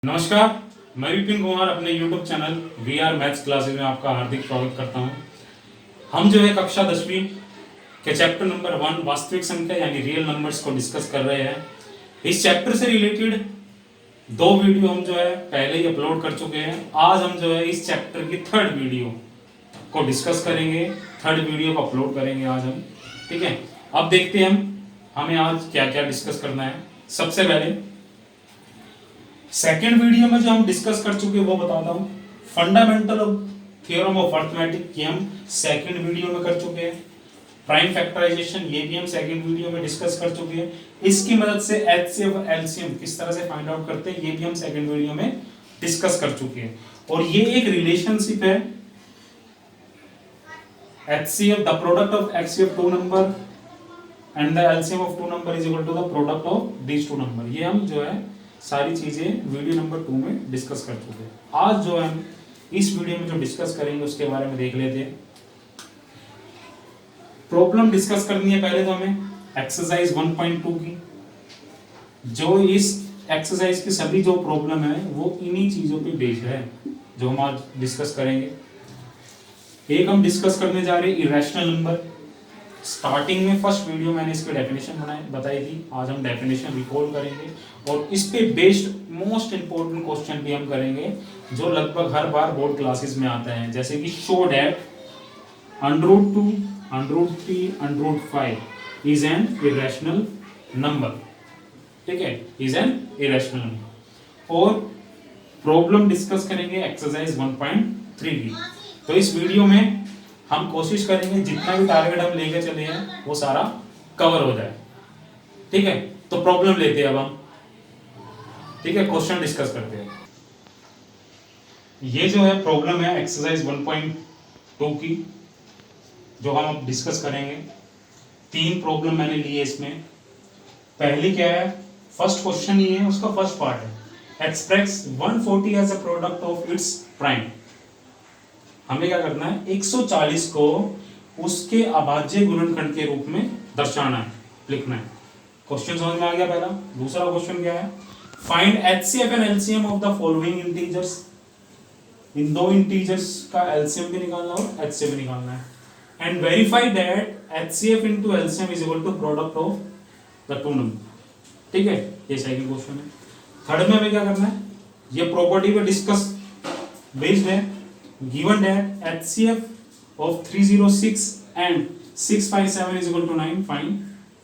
नमस्कार, मैं विपिन कुमार अपने YouTube channel we are maths classes में आपका हार्दिक स्वागत करता हूं। हम जो है कक्षा 10वीं के चैप्टर नंबर 1 वास्तविक संख्या यानी रियल नंबर्स को डिस्कस कर रहे हैं। इस चैप्टर से रिलेटेड दो वीडियो हम जो है पहले ही अपलोड कर चुके हैं। आज हम जो है इस चैप्टर की थर्ड वीडियो को डिस्कस करेंगे, थर्ड वीडियो को अपलोड करेंगे आज हम। ठीक है, अब देखते हैं हमें आज क्या क्या डिस्कस करना है। सबसे पहले सेकेंड वीडियो में जो हम डिस्कस कर चुके हैं वो बताता हूँ। Fundamental of theorem of arithmetic की हम सेकेंड वीडियो में कर चुके हैं। प्राइम फैक्टराइजेशन ये भी हम सेकेंड वीडियो में डिस्कस कर चुके हैं। इसकी मदद से एचसीएफ और एलसीएम किस तरह से फाइंड आउट करते हैं ये भी हम सेकेंड वीडियो में डिस्कस कर चुके हैं। और ये एक रिलेशनशिप है, HCF the product of HCF two number and the LCM of two number is equal to the product of these two number. ये हम जो है सारी चीजें वीडियो नंबर 2 में डिस्कस कर चुके हैं। आज जो हम इस वीडियो में जो डिस्कस करेंगे उसके बारे में देख लेते हैं। प्रॉब्लम डिस्कस करनी है पहले तो हमें एक्सरसाइज 1.2 की। जो इस एक्सरसाइज की सभी जो प्रॉब्लम है वो इन्हीं चीजों पे बेस्ड है जो हम आज डिस्कस करेंगे। एक हम डिस्कस करने जा रहे हैं इरेशनल नंबर। स्टार्टिंग में फर्स्ट वीडियो मैंने इसकी डेफिनेशन बताई थी। आज हम डेफिनेशन रिकॉल करेंगे और इस पे बेस्ड मोस्ट इंपोर्टेंट क्वेश्चन भी हम करेंगे जो लगभग हर बार बोर्ड क्लासेस में आता है, जैसे कि show that √2, √3, √5 is an irrational number. ठीक है, इज एन इरेशनल नंबर। और प्रॉब्लम डिस्कस करेंगे एक्सरसाइज 1.3 की। तो इस वीडियो में हम कोशिश करेंगे जितना भी टारगेट हम लेके चले हैं वो सारा कवर हो जाए। ठीक है, तो प्रॉब्लम लेते हैं अब हम। ठीक है, क्वेश्चन डिस्कस करते हैं। ये जो है प्रॉब्लम है एक्सरसाइज 1.2 की जो हम अब डिस्कस करेंगे। 3 प्रॉब्लम मैंने ली है इसमें। पहली क्या है, फर्स्ट क्वेश्चन ये है, उसका फर्स्ट पार्ट है express 140 as a product of its prime. हमें क्या करना है, 140 को उसके अभाज्य गुणनखंड के रूप में दर्शाना है, लिखना है। क्वेश्चन समझ में आ गया पहला। दूसरा क्वेश्चन क्या है, find HCF and LCM of the following integers. इन दो इंटीजर्स का LCM भी निकालना और HCF भी निकालना है। And verify that HCF into LCM is equal to product of the two number. ठीक है, ये सेकंड क्वेश्चन है। थर्ड में हमें क्या करना है, ये प्रॉपर्टी पे डिस्कस बेस्ड है। Given that HCF of 306 and 657 is equal to 9, find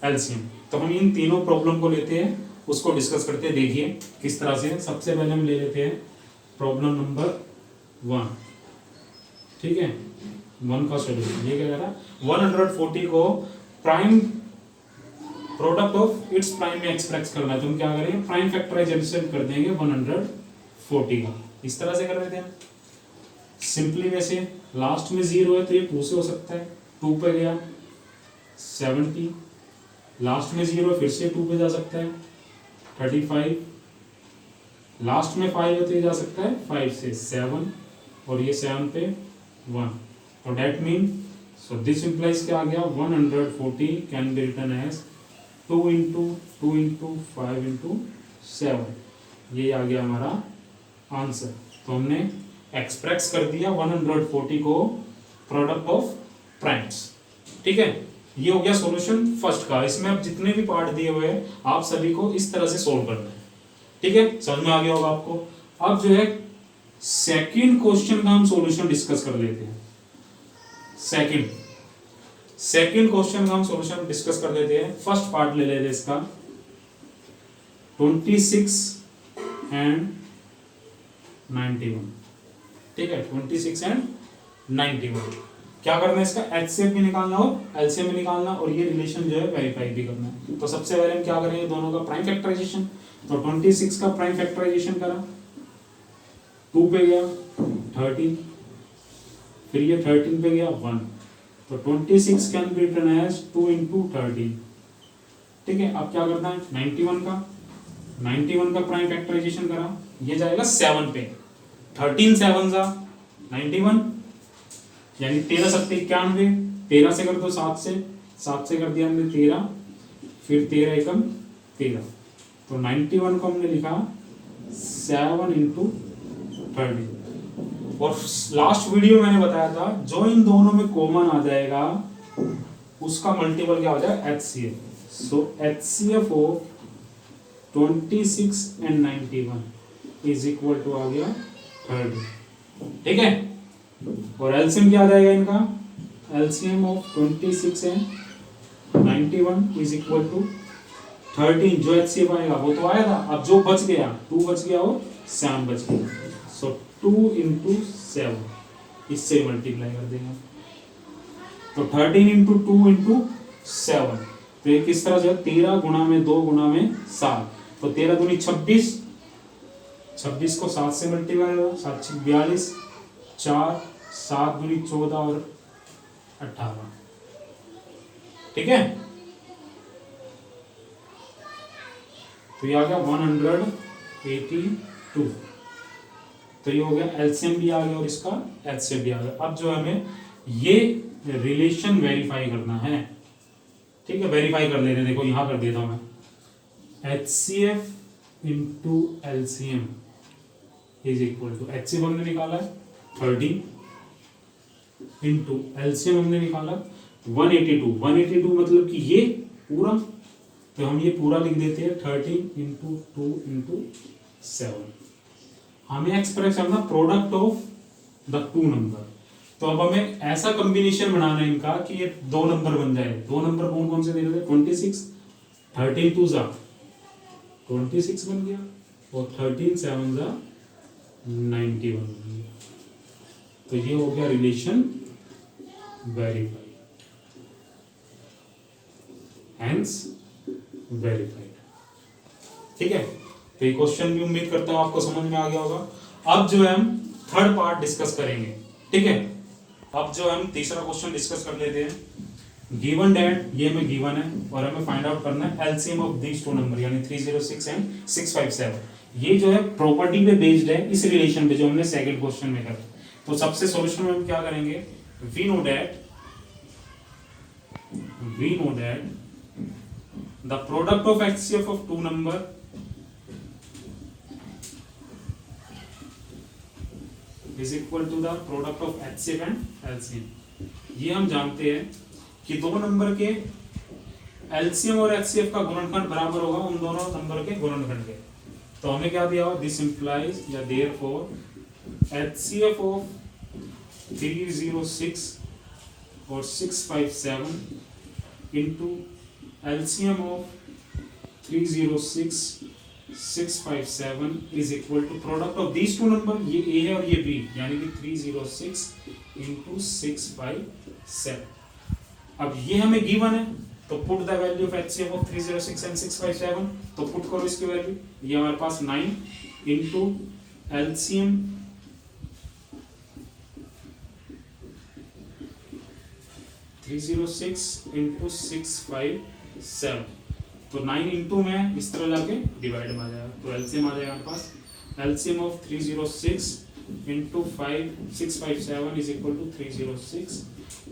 LCM। तो हम इन तीनों प्रॉब्लम को लेते हैं, उसको डिस्कस करते हैं। देखिए किस तरह से। सबसे पहले हम ले लेते हैं प्रॉब्लम नंबर 1। ठीक है, 1 का सोल्यूशन ये क्या कह रहा है, 140 को prime product of its prime में एक्सप्रेस करना है। तो हम क्या करेंगे, प्राइम फैक्टराइजेशन कर देंगे 140 का। इस तरह से कर देते हैं सिंपली। वैसे लास्ट में 0 है तो ये 2 से हो सकता है, 2 पे गया 70, लास्ट में 0 फिर से 2 पे जा सकता है 35, लास्ट में 5 है तो ये जा सकता है 5 से 7 और ये 7 पे 1। तो that mean so this implies क्या आ गया, 140 can be written as 2 into 2 into 5 into 7। ये आ गया हमारा आंसर। तो हमने एक्सप्रेस कर दिया 140 को प्रोडक्ट ऑफ प्राइम्स। ठीक है, ये हो गया सॉल्यूशन फर्स्ट का। इसमें अब जितने भी पार्ट दिए हुए हैं आप सभी को इस तरह से सोल्व करना है। ठीक है, समझ में आ गया होगा आपको। अब जो है सेकंड क्वेश्चन का हम सॉल्यूशन डिस्कस कर लेते हैं। सेकंड क्वेश्चन का हम सॉल्यूशन डिस्कस कर लेते हैं। फर्स्ट पार्ट ले लेते हैं इसका, 26 and 91। ठीक है, 26 and 91। क्या करना है, इसका HCF भी निकालना और LCM भी निकालना और ये रिलेशन जो है वेरीफाई भी करना है। तो सबसे पहले हम क्या करेंगे, दोनों का प्राइम फैक्टराइजेशन। तो 26 का प्राइम फैक्टराइजेशन करा, 2 पे गया 13, फिर ये 13 पे गया 1। तो 26 can be written as 2 into 13। ठीक है, अब क्या करना है, 91 का प्राइम फैक्टराइजेशन करा, ये जाएगा 7 पे। 13 7 जा 91 यानी 13 7 91। 13 से कर दो 7 से कर दिया हमने 13, फिर 13 एकम 13। तो 91 को हमने लिखा 7 इंटू 30। और लास्ट वीडियो मैंने बताया था जो इन दोनों में कॉमन आ जाएगा उसका मल्टीपल क्या हो जाएगा, HCF। So HCF of 26 and 91 is equal to आ गया 30। ठीक है, और एलसीएम क्या आ जाएगा इनका, LCM of 26 and 91 is equal to 13। जो HCF आएगा वो तो आया था, अब जो बच गया 2 बच गया और 7 बच गया। सो 2 इंटू 7 इससे मल्टीप्लाई कर देंगे तो 13 इंटू 2 इंटू 7। तो ये किस तरह से 13 गुणा में 2 गुणा में 7, तो 13 दूनी 26, 26 को 7 से मल्टीप्लाई करो, 7 6 42, 4 7 दूनी 14 और 18। ठीक है, तो ये आ गया 182। तो ये हो गया एलसीएम भी आ गया और इसका एचसीएफ भी आ गया। अब जो हमें ये रिलेशन वेरीफाई करना है, ठीक है, वेरीफाई कर लेते हैं। देखो यहां कर देता हूं मैं, HCF into LCM is equal to, HCF हमने निकाला है 13 इंटू एलसीएम हमने निकाला 182। 182 मतलब कि ये पूरा, तो हम ये पूरा लिख देते हैं 13 इंटू 2 इंटू 7। हमें एक्सप्रेस करना product of the two number. तो अब हमें ऐसा कॉम्बिनेशन बनाना है इनका कि ये दो नंबर बन जाए। दो नंबर कौन कौन से दे रहे थे, 26, 13 2 जा 26 बन गया और 13 7 जा 91 बन गया। तो ये हो गया रिलेशन वेरीफाइड, हेंस वेरीफाइड। ठीक है, तो ये क्वेश्चन भी उम्मीद करता हूं आपको समझ में आ गया होगा। अब जो है हम थर्ड पार्ट डिस्कस करेंगे। ठीक है, अब जो हम तीसरा क्वेश्चन डिस्कस कर लेते हैं। गिवन दैट, ये हमें गिवन है और हमें फाइंड आउट करना है LCM of these two number, यानी 306 एंड 657। ये जो है प्रॉपर्टी पे बेस्ड है, इस रिलेशन पे जो हमने सेकंड क्वेश्चन में करा। तो सबसे सॉल्यूशन में हम क्या करेंगे, we know that the product of HCF of two number is equal to the product of HCF and LCM। ये हम जानते हैं कि दो नंबर के LCM और HCF का गुणनखंड बराबर होगा उन दोनों नंबर के गुणनखंड के। तो हमें क्या दिया हुआ, दिस इंप्लाइज या देयरफॉर HCF ऑफ 306 और 657 into LCM of 306 657 is equal to product of these two number, ये A है और ये B, यानी कि 306 into 657। अब ये हमें गिवन है, तो put the value of HCF of 306 and 657। तो पुट करो इसकी वैल्यू, ये हमारे पास 9 into LCM 306 into 657। तो 9 इंटू में इस तरह जाके डिवाइड में आ जाएगा, तो एलसीएम आ जाएगा हमारे पास। LCM of 306 into 657 is equal to 306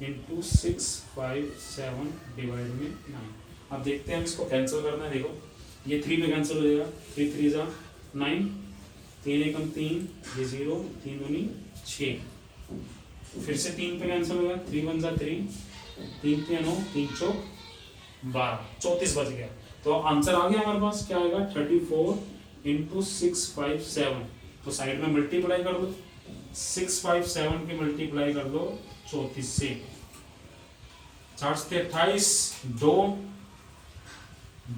into 657 divide में 9। अब देखते हैं हम इसको कैंसिल करना है। देखो ये 3 पे कैंसिल हो जाएगा, 3 3 जा 9, 3 एकम 3, ये 0, 3 दूनी 6, फिर से 3 पे कैंसिल होगा, 3 1 जा 3, 3 3 9, 3 चौक 12, 34 बच गया। तो आंसर आ गया हमारे पास, क्या आएगा 34 इंटू 657। तो साइड में मल्टीप्लाई कर दो, 657 की मल्टीप्लाई कर दो 34 से, 4 से 28, 2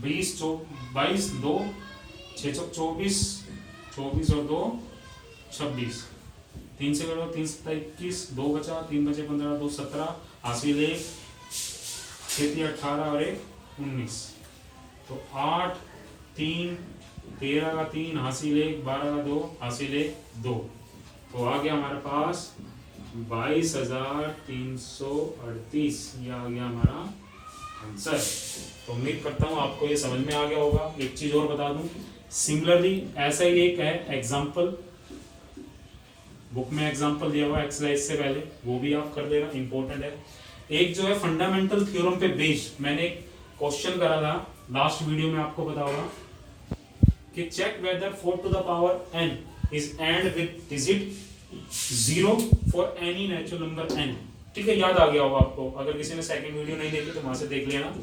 20 22 2 6 चौक 24, 24 और 2 26, 3 से करो 3 7 21, 2 बचा, 3 बचे 15, 2 17, हासिल 1, 6 18 और 1 19। तो 8 3 13 का 3 हासिल 1, 12 का 2 हासिल 1 2। तो आ गया हमारे पास 22,338। ये आ गया हमारा आंसर। तो उम्मीद करता हूँ आपको ये समझ में आ गया होगा। एक चीज और बता दूं, सिमिलरली ऐसा ही एक है एग्जाम्पल, बुक में एग्जाम्पल दिया हुआ एक्सरसाइज से पहले, वो भी आप कर लेना, इंपॉर्टेंट है। एक जो है फंडामेंटल थ्योरम पे बेस्ड मैंने एक क्वेश्चन करा था लास्ट वीडियो में, आपको पता होगा कि check whether 4 to the power n is and with digit 0 for any natural number n। ठीक है, याद आ गया होगा आपको, अगर किसी ने सेकंड वीडियो नहीं देखी तो वहां से देख लेना।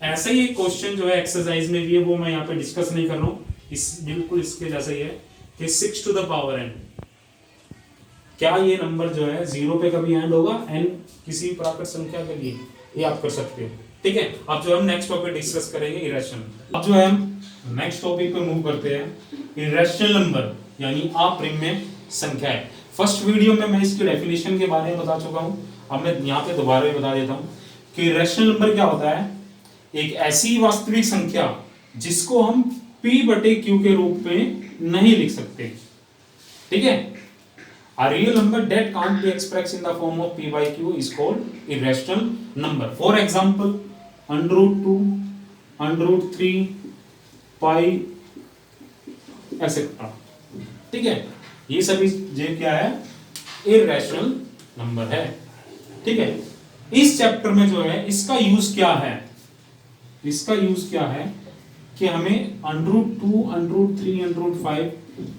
ऐसा ही एक क्वेश्चन जो है एक्सरसाइज में भी है, वो मैं यहाँ पे डिस्कस नहीं कर रहा हूँ, इस बिल्कुल इसके जैसा ही है कि 6 to the power n, क्या ये नंबर जो है 0 पे कभी एंड होगा n किसी प्राकृत संख्या के लिए, ये आप कर सकते हो। ठीक है, अब जो हम नेक्स्ट टॉपिक डिस्कस करेंगे इरेशनल। अब जो है हम नेक्स्ट टॉपिक पे मूव करते हैं, इरेशनल नंबर यानी अप्रिमेय संख्याएं। फर्स्ट वीडियो में मैं इसकी डेफिनेशन के बारे में बता चुका हूं, अब मैं यहाँ पे दोबारा भी बता देता हूं कि इरेशनल नंबर क्या होता है, एक ऐसी वास्तविक संख्या जिसको हम p/q के रूप में नहीं लिख सकते। ठीक है, a real number that can't be expressed in the form of p/q is called irrational number। For example, √2, √3, pi, etc। ठीक है, ये सभी जो क्या है, इरेशनल नंबर है। ठीक है, इस चैप्टर में जो है इसका यूज क्या है, इसका यूज क्या है कि हमें √2, √3, √5,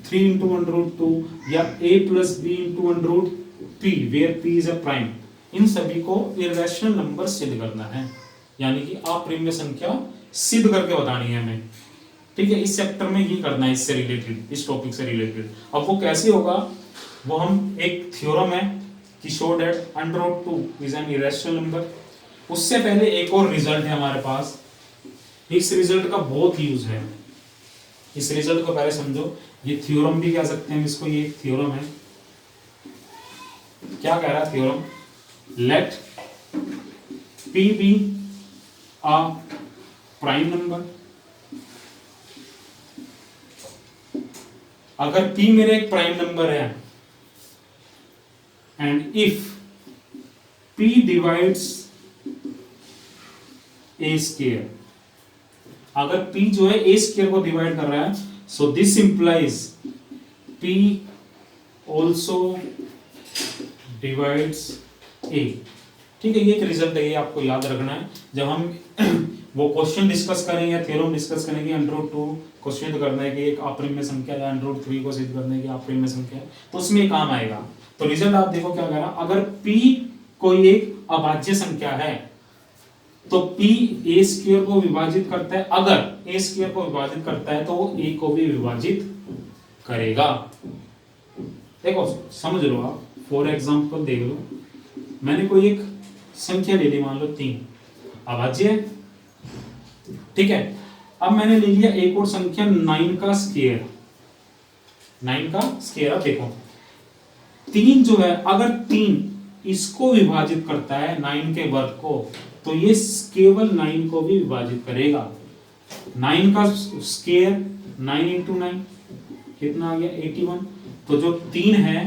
3 into √2 या a plus b into √p where p is a prime, इन सभी को इरेशनल नंबर सिद्ध करना है, यानी कि अप्रिमेय संख्या सिद्ध करके बतानी है हमें। ठीक है, इस चैप्टर में ये करना है, इससे रिलेटेड, इस टॉपिक से रिलेटेड। अब वो कैसे होगा, वो हम एक थ्योरम है कि show that √2 is an irrational number. उससे पहले एक और रिजल्ट है हमारे पास, इस रिजल्ट का बहुत यूज है, इस रिजल्ट को पहले समझो। ये थ्योरम भी कह सकते हैं इसको, ये एक थ्योरम है। क्या कह रहा है theorem, let p be a prime number. अगर p मेरा एक प्राइम नंबर है and if p divides a square, अगर p जो है a स्क्वायर को डिवाइड कर रहा है, सो this implies p also divides a। ठीक है, ये एक रिजल्ट है, ये आपको याद रखना है। जब हम वो क्वेश्चन डिस्कस करेंगे, थ्योरम डिस्कस करेंगे, √2 को सिद्ध करना है कि एक अप्रिमेय संख्या है, √3 को सिद्ध करना है कि अप्रिमेय संख्या है, तो उसमें काम आएगा। तो रिजल्ट आप देखो क्या कह रहा, अगर p कोई एक अभाज्य संख्या है तो p a स्क्वायर को विभाजित करता है, अगर a स्क्वायर को विभाजित करता है तो वो a को भी विभाजित करेगा। देखो समझ लो आप, फॉर एग्जांपल देख लो, मैंने कोई एक संख्या ले ली, मान लो 3, अभाज्य है। ठीक है, अब मैंने ले लिया एक और संख्या 9 का स्क्वायर, 9 का स्क्वायर। अब देखो 3 जो है, अगर 3 इसको विभाजित करता है 9 के वर्ग को, तो ये केवल 9 को भी विभाजित करेगा। 9 का स्क्वायर 9 into 9 कितना आ गया, 81। तो जो 3 है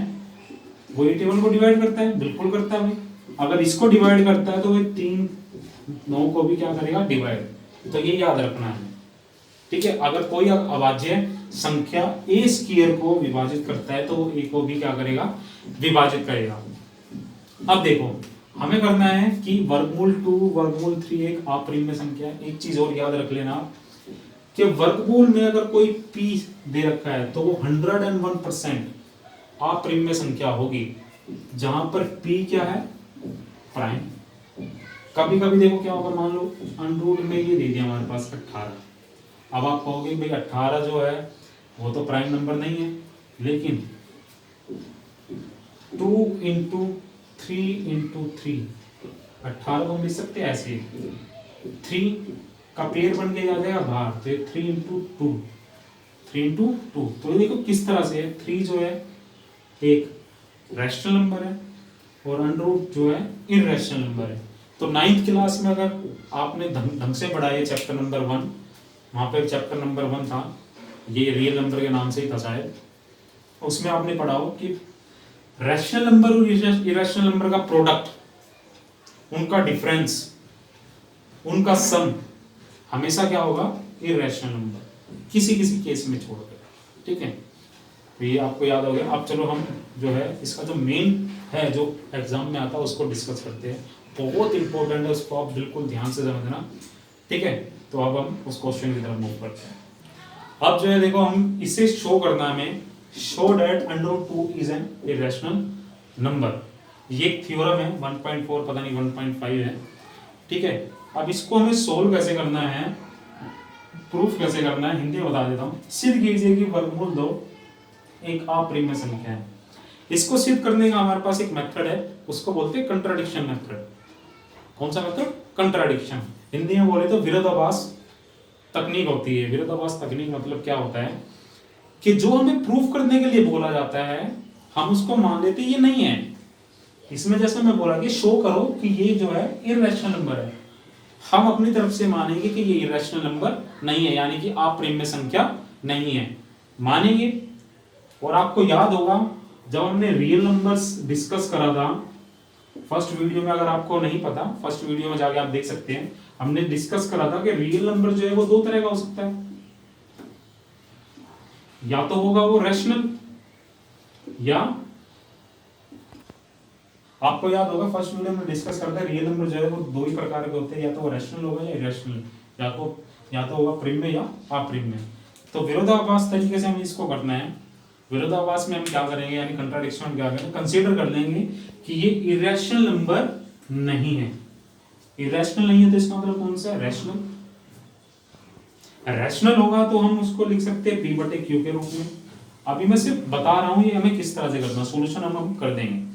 वो 81 को डिवाइड करता है, बिल्कुल करता है भाई। अगर इसको डिवाइड करता है तो वो 3 9 को भी क्या करेगा, डिवाइड। तो ये याद रखना है। ठीक है, अगर कोई अभाज्य संख्या a स्क्वायर को विभाजित करता है तो वो a को भी क्या करेगा, विभाजित करेगा। अब देखो हमें करना है कि वर्गमूल 2, वर्गमूल 3 एक अप्रिमेय संख्या है। एक चीज और याद रख लेना आप कि वर्गमूल में अगर कोई p दे रखा है तो वो 101% अप्रिमेय संख्या होगी, जहां पर p क्या है, प्राइम। कभी कभी देखो क्या होगा, मान लो √, में ये दे दिया हमारे पास 18। अब आप कहोगे भाई 18 जो है वो तो प्राइम नंबर नहीं है, लेकिन 2 into 3 into 3, 18 को हम लिख सकते हैं ऐसे, 3 का पेयर बन के आ जाएगा बाहर, तो 3 into 2, 3 into 2। तो ये देखो किस तरह से है, 3 जो है एक रैशनल नंबर है और √, जो है इररेशनल नंबर है। तो 9th क्लास में अगर आपने ढंग से पढ़ा है चैप्टर नंबर 1, वहाँ पे चैप्टर नंबर 1 था, ये रियल नंबर के नाम से ही था शायद, उसमें आपने पढ़ा हो कि रैशनल नंबर और इरेशनल नंबर का प्रोडक्ट, उनका डिफरेंस, उनका सम हमेशा क्या होगा, इरेशनल नंबर, किसी किसी केस में छोड़कर। ठीक है, तो ये आपको याद हो गया। अब चलो हम जो है इसका जो मेन है, जो एग्जाम में आता है, उसको डिस्कस करते हैं। बहुत इंपॉर्टेंट है, उसको आप बिल्कुल ध्यान से समझना। ठीक है, तो अब हम उस क्वेश्चन की तरफ मूव करते हैं। अब जो है देखो हम इसे शो करना है, हमें show that √2 is an irrational number. ये एक थ्योरम है 1.4 पता नहीं 1.5 है, ठीक है। अब इसको हमें सोल्व कैसे करना है, प्रूफ कैसे करना है, हिंदी में बता देता हूँ। सिद्ध कीजिए कि वर्गमूल 2 एक अप्रिमेय संख्या है। इसको सिद्ध करने का हमारे पास एक मेथड है, उसको बोलते हैं कंट्राडिक्शन मेथड। कौन सा मेथड? कंट्राडिक्शन। हिंदी में बोले तो विरोधाभास तकनीक होती है। विरोधाभास तकनीक मतलब क्या होता है कि जो हमें प्रूफ करने के लिए बोला जाता है हम उसको मान लेते ये नहीं है। इसमें जैसे मैं बोला कि शो करो कि ये जो है इररेशनल नंबर है, हम अपनी तरफ से मानेंगे कि ये इररेशनल नंबर नहीं है, यानी कि अप्रिमेय संख्या नहीं है, मानेंगे। और आपको याद होगा जब हमने रियल नंबर्स डिस्कस करा था फर्स्ट वीडियो में, अगर आपको नहीं पता फर्स्ट वीडियो में जाके आप देख सकते हैं, हमने डिस्कस करा था कि रियल नंबर जो है वो दो तरह का हो सकता है, या तो होगा वो रैशनल, या आपको याद होगा फर्स्ट वीडियो में डिस्कस करते हैं रियल नंबर जो है वो दो ही प्रकार के होते हैं, या तो वो रैशनल होगा या इरेशनल, या तो होगा प्रिमेय या अप्रिमेय। तो विरोधाभास तरीके से हमें इसको करना है। विरोधाभास में हम क्या करेंगे, यानी कंट्राडिक्शन में क्या करेंगे, कंसीडर कर लेंगे कि ये इरेशनल नंबर नहीं है। इरेशनल नहीं है तो इसका मतलब कौन सा है? रैशनल। रैशनल होगा तो हम उसको लिख सकते हैं P/Q के रूप में। अभी मैं सिर्फ बता रहा हूं ये हमें किस तरह से करना, सोल्यूशन हम कर देंगे।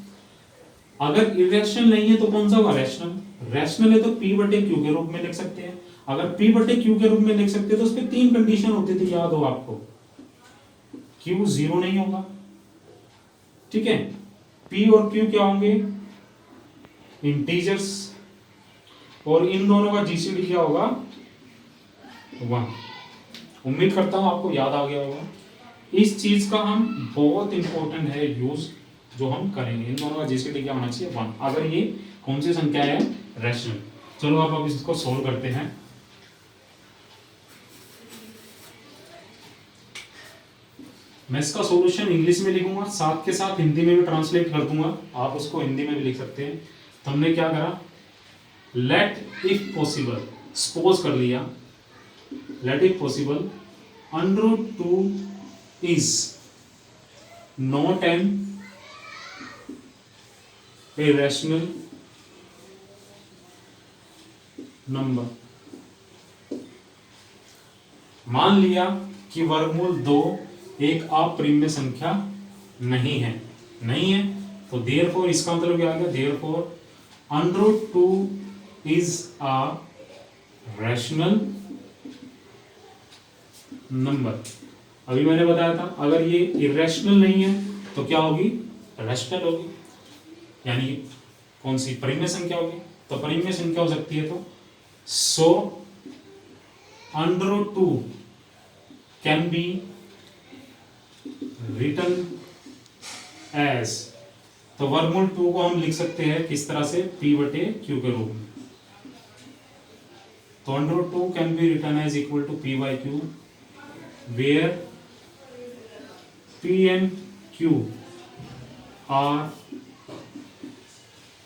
अगर इरेशनल नहीं है तो कौन सा होगा? रैशनल। रैशनल है तो P/Q के रूप में लिख सकते हैं। अगर P/Q के रूप में लिख सकते हैं तो उसपे 3 कंडीशन होती थी, याद हो आपको। Q 0 नहीं होगा, ठीक है। P और Q क्या होंगे? इंटीजर्स, और इन दोनों का जीसीडी क्या होगा? 1। उम्मीद करता हूं आपको याद आ गया होगा। इस चीज का हम बहुत इंपॉर्टेंट है यूज जो हम करेंगे। इन दोनों का जीसीडी क्या होना चाहिए? 1। अगर ये कौन सी संख्या है? रैशनल। चलो अब इसको सोल्व करते हैं। मैं इसका सॉल्यूशन इंग्लिश में लिखूंगा, साथ के साथ हिंदी में भी ट्रांसलेट कर दूंगा, आप उसको हिंदी में भी लिख सकते हैं। तो हमने क्या करा, लेट इफ पॉसिबल, सपोज कर लिया, let if possible √2 is not an irrational number. मान लिया कि वर्गमूल 2 एक अप्रिमेय संख्या नहीं है, तो देयरफॉर इसका मतलब क्या आ गया? Therefore √2 is a rational number. अभी मैंने बताया था अगर ये इरेशनल नहीं है तो क्या होगी? रैशनल होगी, यानी कौन सी? परिमेय संख्या होगी। तो परिमेय संख्या हो सकती है तो सो √2 कैन बी रिटन एज, तो वर्गमूल 2 को हम लिख सकते हैं किस तरह से? P/Q के रूप में। तो √2 can be written as equal to P/Q, where P and Q are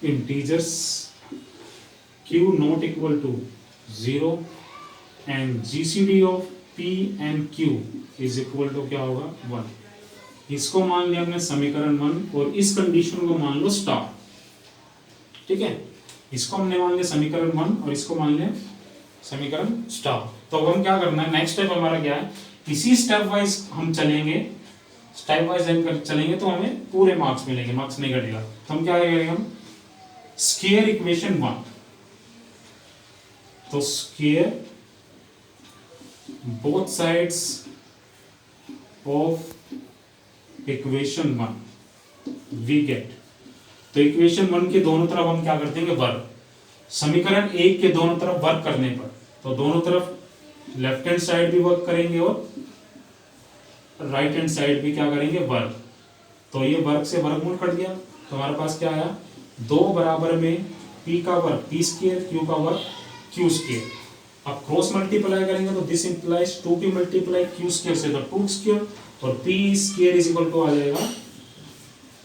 integers, Q not equal to 0 and GCD of P and Q is equal to क्या होगा? 1। इसको मान लिया हमने समीकरण 1 और इस कंडीशन को मान लो स्टार, ठीक है। इसको हमने मान लिया समीकरण 1 और इसको मान लिया समीकरण स्टार। तो अब हम क्या करना है, नेक्स्ट स्टेप हमारा क्या है? इसी स्टेप वाइज हम चलेंगे, स्टेप वाइज हम चलेंगे तो हमें पूरे मार्क्स मिलेंगे, मार्क्स नहीं घटेगा। तो हम क्या करेंगे, हम स्क्वायर इक्वेशन 1, तो square both sides of equation 1 we get. तो इक्वेशन 1 के दोनों तरफ हम क्या कर देंगे? वर्ग। समीकरण 1 के दोनों तरफ वर्ग करने पर तो दोनों तरफ लेफ्ट हैंड साइड भी वर्क करेंगे और राइट हैंड साइड भी क्या करेंगे? वर्ग। तो ये वर्ग से वर्गमूल कट गया, तो हमारे पास क्या आया? 2 बराबर में p का वर्ग p², q का वर्ग q²। अब क्रॉस मल्टीप्लाई करेंगे तो this implies 2p multiply q² से तो 2² और p² इज इक्वल टू आ जाएगा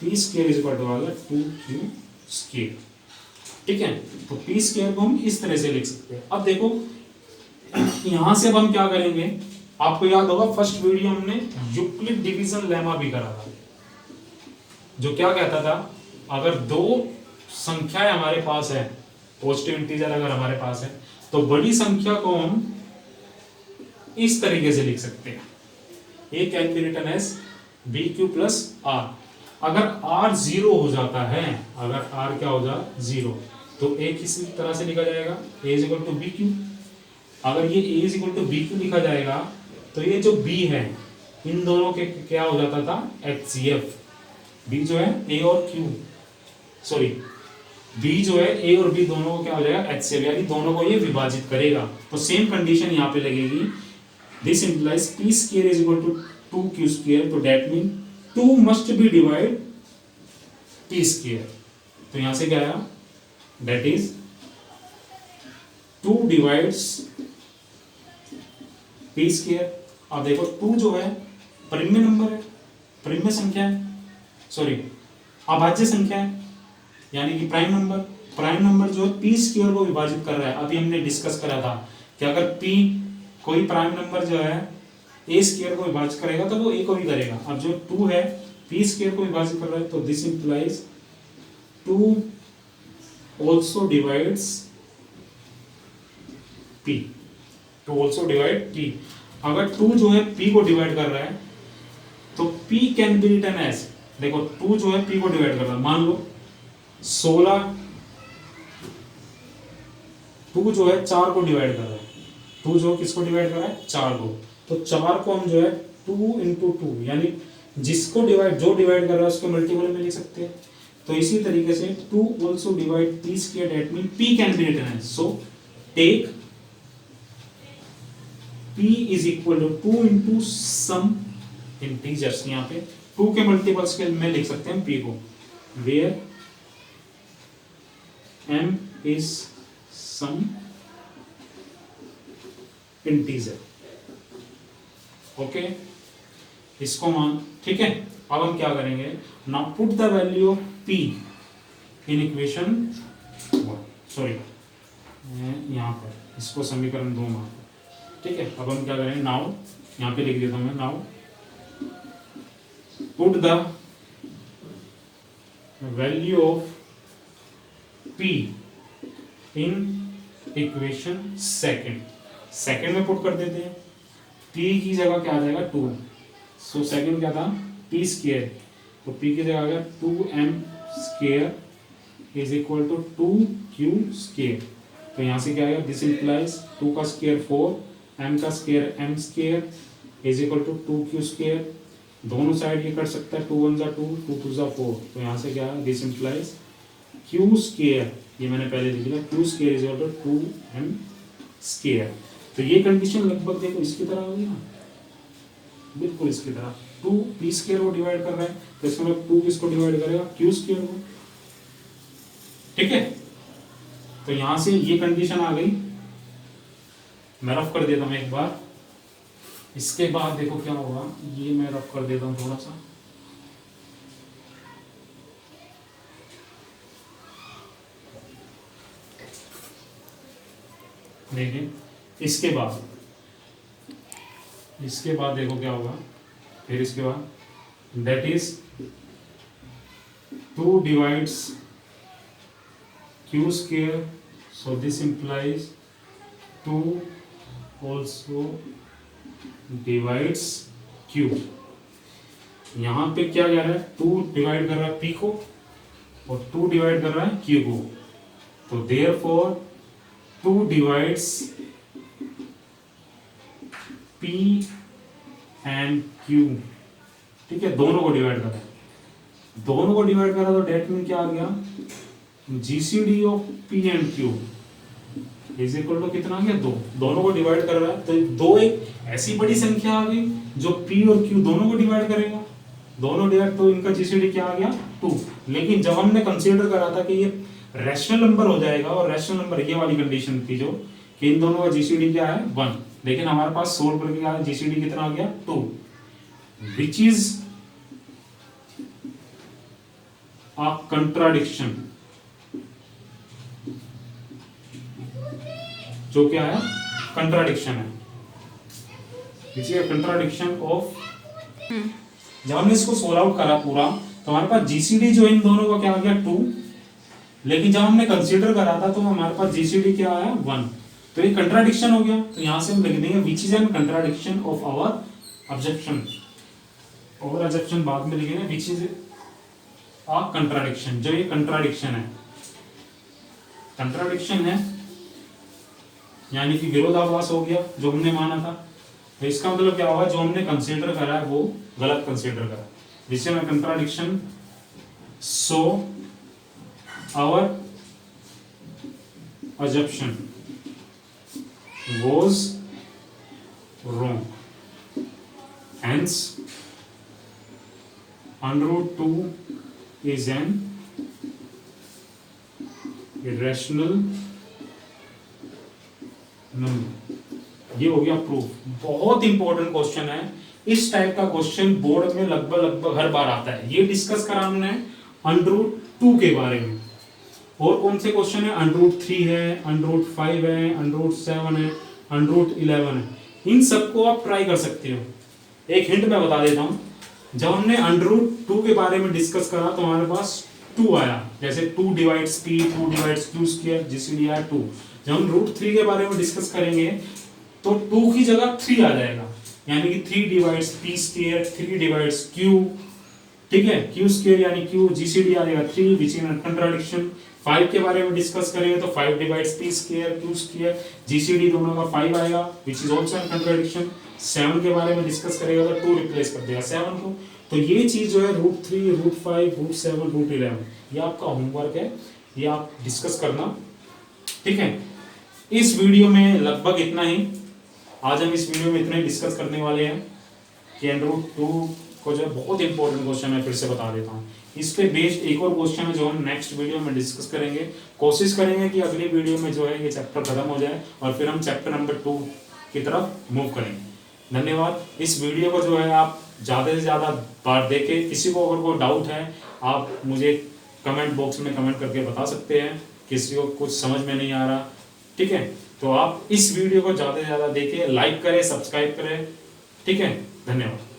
p² इज इक्वल टू आ जाएगा 2q², ठीक है। तो p² को हम इस तरह से लिख सकते हैं। अब देखो यहां से अब हम क्या करेंगे, आपको याद होगा फर्स्ट वीडियो हमने यूक्लिड डिवीजन लेमा भी करा था, जो क्या कहता था, अगर दो संख्याएं हमारे पास है, पॉजिटिव इंटीजर अगर हमारे पास है, तो बड़ी संख्या को हम इस तरीके से लिख सकते हैं, A can be written as B Q plus R. अगर आर जीरो हो जाता है, अगर आर क्या हो जाए जीरो, तो ए किसी तरह से लिखा जाएगा, A is equal to B Q. अगर ये A is equal to B Q लिखा जाएगा, तो ये जो बी है इन दोनों के क्या हो जाता था, एचसीएफ। बी जो है ए और क्यू, सॉरी बी जो है ए और बी दोनों को क्या हो जाएगा, एचसीएफ, यानी दोनों को ये विभाजित करेगा। तो सेम कंडीशन यहाँ पे लगेगी, this implies p square is equal to 2q square, तो that mean 2 must be divide p square. तो यहां से क्या आया, that is 2 divides p square. अब देखो 2 जो है परिमेय नंबर है, परिमेय संख्या है, सॉरी अभाज्य संख्या है, यानी कि प्राइम नंबर। प्राइम नंबर जो है p स्क्वायर को विभाजित कर रहा है। अभी हमने डिस्कस करा था कि अगर p कोई प्राइम नंबर जो है ए स्क्वायर को विभाजित करेगा तो वो ए को भी करेगा। अब जो 2 है पी स्क्वायर को विभाजित कर रहा है, तो this implies 2 also divides P, 2 also divide P. अगर 2 जो है पी को डिवाइड कर रहा है, तो p can be written as, देखो 2 जो है पी को डिवाइड कर रहा है, मान लो 16, 2 जो है 4 को डिवाइड कर रहा है, 2 जो किसको डिवाइड कर रहा है, 4 को। तो 4 को हम जो है 2 इंटू 2, यानी जिसको डिवाइड, जो डिवाइड कर रहा है उसको मल्टीपल में लिख सकते हैं। तो इसी तरीके से 2 also divide p square, that mean p can be written as, so take p is equal to 2 into some integers, यहाँ पे 2 के मल्टीपल्स के में लिख सकते हैं पी को, where m is some integer. Okay, इसको मान, ठीक है। अब हम क्या करेंगे, now put the value of p in equation, sorry यहाँ पर इसको समीकरण 2 मान, ठीक है। अब हम क्या करेंगे, नाउ यहाँ पे लिख देता हूँ मैं, now put the value of p in equation second में पुट कर देते हैं। p की जगह क्या आ जाएगा 2, सो सेकंड क्या था p स्क्वायर, तो p की जगह आ गया 2m square is equal to 2q square. तो यहाँ से क्या आएगा, दिस इंप्लाइज 2 का स्क्वायर 4, m का square m square is equal to 2q square. दोनों साइड ये कर सकता है, 2 1 जा 2, 2 2 जा 4। तो यहाँ से क्या है, दिस इंप्लाइज q स्क्वायर, ये मैंने पहले लिख दिया, q square is equal to 2m square. तो ये कंडीशन लगभग देखो इसकी तरह होगी ना, बिल्कुल इसकी तरह। 2 पी स्क्वायर को डिवाइड कर रहा है, तो इसमें 2 किसको डिवाइड करेगा, क्यू स्क्वायर को, ठीक है। तो यहां से ये कंडीशन आ गई। मैं रफ कर देता हूं एक बार, इसके बाद देखो क्या होगा, ये मैं रफ कर देता हूं थोड़ा सा। देखिए इसके बाद देखो क्या होगा, फिर इसके बाद that is 2 divides q square, so this implies 2 also divides q। यहां पे क्या कह रहा है, 2 डिवाइड कर रहा है p को और 2 डिवाइड कर रहा है q को, तो therefore 2 divides p and q, ठीक है। दोनों को डिवाइड करा, दोनों को डिवाइड करा, तो डेट में क्या आ गया, GCD of p and q is equal to कितना आ गया, 2। दोनों को डिवाइड कर रहा है, तो 2 एक ऐसी बड़ी संख्या आ गई जो p और q दोनों को डिवाइड करेगा, दोनों डिवाइड, तो इनका जीसीडी क्या आ गया 2। लेकिन जब हमने कंसीडर करा था कि ये रैशनल नंबर हो जाएगा, और रैशनल नंबर ये वाली कंडीशन थी जो कि इन दोनों का जीसीडी क्या है 1, लेकिन हमारे पास सोल्व करके क्या है, जीसीडी कितना आ गया 2, विच इज अ कंट्राडिक्शन, जो क्या है, कंट्राडिक्शन है। Which is contradiction of. जब हमने इसको सोल्व आउट करा पूरा तो हमारे पास जीसीडी जो इन दोनों का क्या आ गया 2, लेकिन जब हमने कंसीडर करा था तो हमारे पास जीसीडी क्या आया 1, तो ये कंट्राडिक्शन हो गया। तो यहां से हम लिख देंगे which is an contradiction of our objection. और ऑब्जेक्शन बाद में लिखेंगे विच इज अ कंट्राडिक्शन। जो ये कंट्राडिक्शन है यानी कि विरोधाभास हो गया जो हमने माना था। तो इसका मतलब क्या होगा, जो हमने कंसीडर करा है वो गलत कंसीडर करा। Which is a contradiction, so our assumption was wrong, hence under root 2 is an irrational number। ये हो गया प्रूफ। बहुत इंपॉर्टेंट क्वेश्चन है। इस टाइप का क्वेश्चन बोर्ड में लगभग हर बार आता है। ये डिस्कस करा हमने अंडर रूट 2 के बारे में। और कौन से क्वेश्चन है, अंडर रूट 3 है, अंडर रूट 5 है, अंडर रूट 7 है, अंडर रूट 11 है। इन सबको आप ट्राई कर सकते हो। एक हिंट मैं बता देता हूं, जब हमने अंडर रूट 2 के बारे में डिस्कस करा तो हमारे पास 2 आया, जैसे 2 divides p, 2 divides q square, GCD आया 2। जब हम रूट 3 के बारे में डिस्कस करेंगे तो 2 की जगह 3 आ जाएगा, यानी कि 3 divides p square, 3 divides q, ठीक है, q स्क्वायर यानी q, जीसीडी आ जाएगा 3 विच इज कंट्राडिक्शन। 5 के बारे में डिस्कस करेंगे तो 5 divides p square, q square, GCD दोनों का 5 आएगा which is also an contradiction. 7 के बारे में डिस्कस करेगा तो 2 रिप्लेस कर देगा 7 को। तो ये चीज जो है रूट 3, रूट 5, रूट 7, रूट 11, ये आपका होमवर्क है, ये आप डिस्कस करना, ठीक है। इस वीडियो में लगभग इतना ही। आज हम इस वीडियो में इतना ही डिस्कस करने वाले हैं कि अंडर रूट 2 को जो है बहुत इंपॉर्टेंट क्वेश्चन है, फिर से बता देता हूँ। इस पे बेस्ड एक और क्वेश्चन है जो हम नेक्स्ट वीडियो में डिस्कस करेंगे। कोशिश करेंगे कि अगली वीडियो में जो है ये चैप्टर खत्म हो जाए और फिर हम चैप्टर नंबर 2 की तरफ मूव करेंगे। धन्यवाद। इस वीडियो को जो है आप ज़्यादा से ज़्यादा बार देखें। किसी को अगर कोई डाउट है आप मुझे कमेंट बॉक्स में कमेंट करके बता सकते हैं, किसी को कुछ समझ में नहीं आ रहा, ठीक है। तो आप इस वीडियो को ज़्यादा से ज़्यादा देखें, लाइक करें, सब्सक्राइब करें, ठीक है। धन्यवाद।